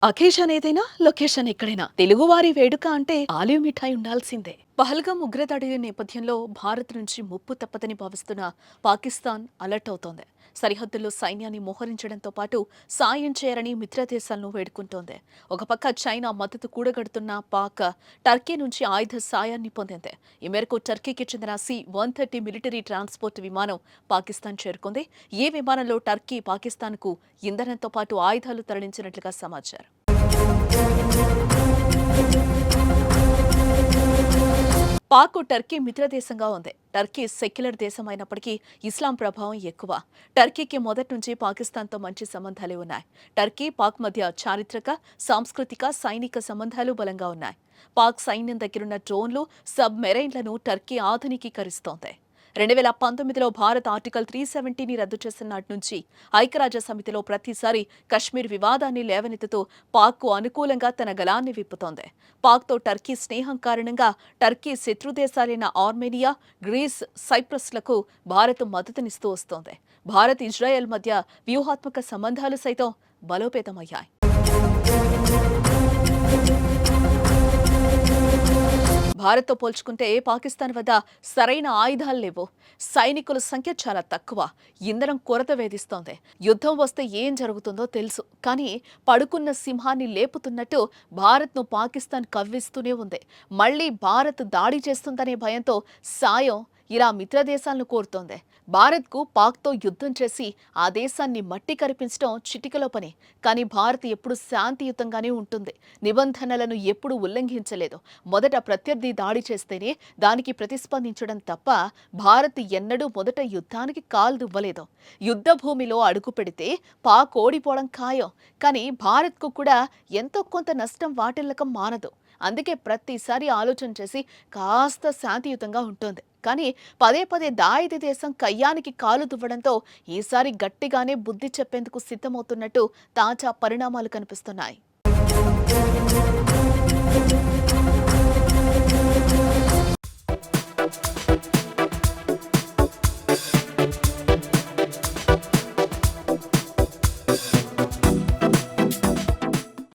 Occasion ఏదైనా location ఎక్కడైనా తెలుగువారి వేడుక అంటే ఆలివ్ మిఠాయి ఉండాల్సిందే. పహల్గాం ఉగ్రదాడి నేపథ్యంలో భారత్ నుంచి ముప్పు తప్పదని భావిస్తున్న పాకిస్తాన్ అలర్ట్ అవుతోంది. సరిహద్దుల్లో సైన్యాన్ని మోహరించడంతో పాటు సాయం చేయరని మిత్రదేశాలను వేడుకుంటోంది. ఒక పక్క చైనా మద్దతు కూడగడుతున్న పాక్ టర్కీ నుంచి ఆయుధ సాయాన్ని పొందింది. ఈ మేరకు టర్కీకి చెందిన C-130 మిలిటరీ ట్రాన్స్పోర్ట్ విమానం పాకిస్తాన్ చేరుకుంది. ఈ విమానంలో టర్కీ పాకిస్తాన్కు ఇంధనంతో పాటు ఆయుధాలు తరలించినట్లుగా సమాచారం. పాక్ టర్కీ మిత్రదేశంగా ఉంది. టర్కీ సెక్యులర్ దేశం అయినప్పటికీ ఇస్లాం ప్రభావం ఎక్కువ. టర్కీకి మొదటి నుంచి పాకిస్తాన్తో మంచి సంబంధాలే ఉన్నాయి. టర్కీ, పాక్ మధ్య చారిత్రక, సాంస్కృతిక, సైనిక సంబంధాలు బలంగా ఉన్నాయి. పాక్ సైన్యం దగ్గరున్న డ్రోన్లు, సబ్ మెరైన్లను టర్కీ ఆధునికీకరిస్తోంది. 2019లో భారత్ ఆర్టికల్ 370ని రద్దు చేసిన నాటి నుంచి ఐక్యరాజ్య సమితిలో ప్రతిసారి కశ్మీర్ వివాదాన్ని లేవనెత్తుతూ పాక్కు అనుకూలంగా తన గళాన్ని విప్పుతోంది. పాక్తో టర్కీ స్నేహం కారణంగా టర్కీ శత్రుదేశాలైన ఆర్మేనియా, గ్రీస్, సైప్రస్లకు భారత్ మద్దతునిస్తూ వస్తోంది. భారత్, ఇజ్రాయెల్ మధ్య వ్యూహాత్మక సంబంధాలు సైతం బలోపేతమయ్యాయి. భారత్తో పోల్చుకుంటే పాకిస్తాన్ వద్ద సరైన ఆయుధాలు లేవు. సైనికుల సంఖ్య చాలా తక్కువ. ఇంధనం కొరత వేధిస్తోంది. యుద్ధం వస్తే ఏం జరుగుతుందో తెలుసు. కానీ పడుకున్న సింహాన్ని లేపుతున్నట్టు భారత్ను పాకిస్తాన్ కవ్విస్తూనే ఉంది. మళ్లీ భారత్ దాడి చేస్తుందనే భయంతో సాయం ఇలా మిత్రదేశాలను కోరుతోంది. భారత్కు పాక్తో యుద్ధం చేసి ఆ దేశాన్ని మట్టి కరిపించడం చిటికలో పని. కానీ భారత్ ఎప్పుడు శాంతియుతంగానే ఉంటుంది. నిబంధనలను ఎప్పుడూ ఉల్లంఘించలేదు. మొదట ప్రత్యర్థి దాడి చేస్తేనే దానికి ప్రతిస్పందించడం తప్ప భారత్ ఎన్నడూ మొదట యుద్ధానికి కాల్దువ్వలేదు. యుద్ధ భూమిలో అడుగు పెడితే పాక్ ఓడిపోవడం ఖాయం. కానీ భారత్కు కూడా ఎంతో కొంత నష్టం వాటిల్లకం మానదు. అందుకే ప్రతిసారి ఆలోచన చేసి కాస్త శాంతియుతంగా ఉంటుంది. కానీ పదే పదే దాయిది దేశం కయ్యానికి కాలు దువ్వడంతో ఈసారి గట్టిగానే బుద్ధి చెప్పేందుకు సిద్ధమవుతున్నట్టు తాజా పరిణామాలు కనిపిస్తున్నాయి.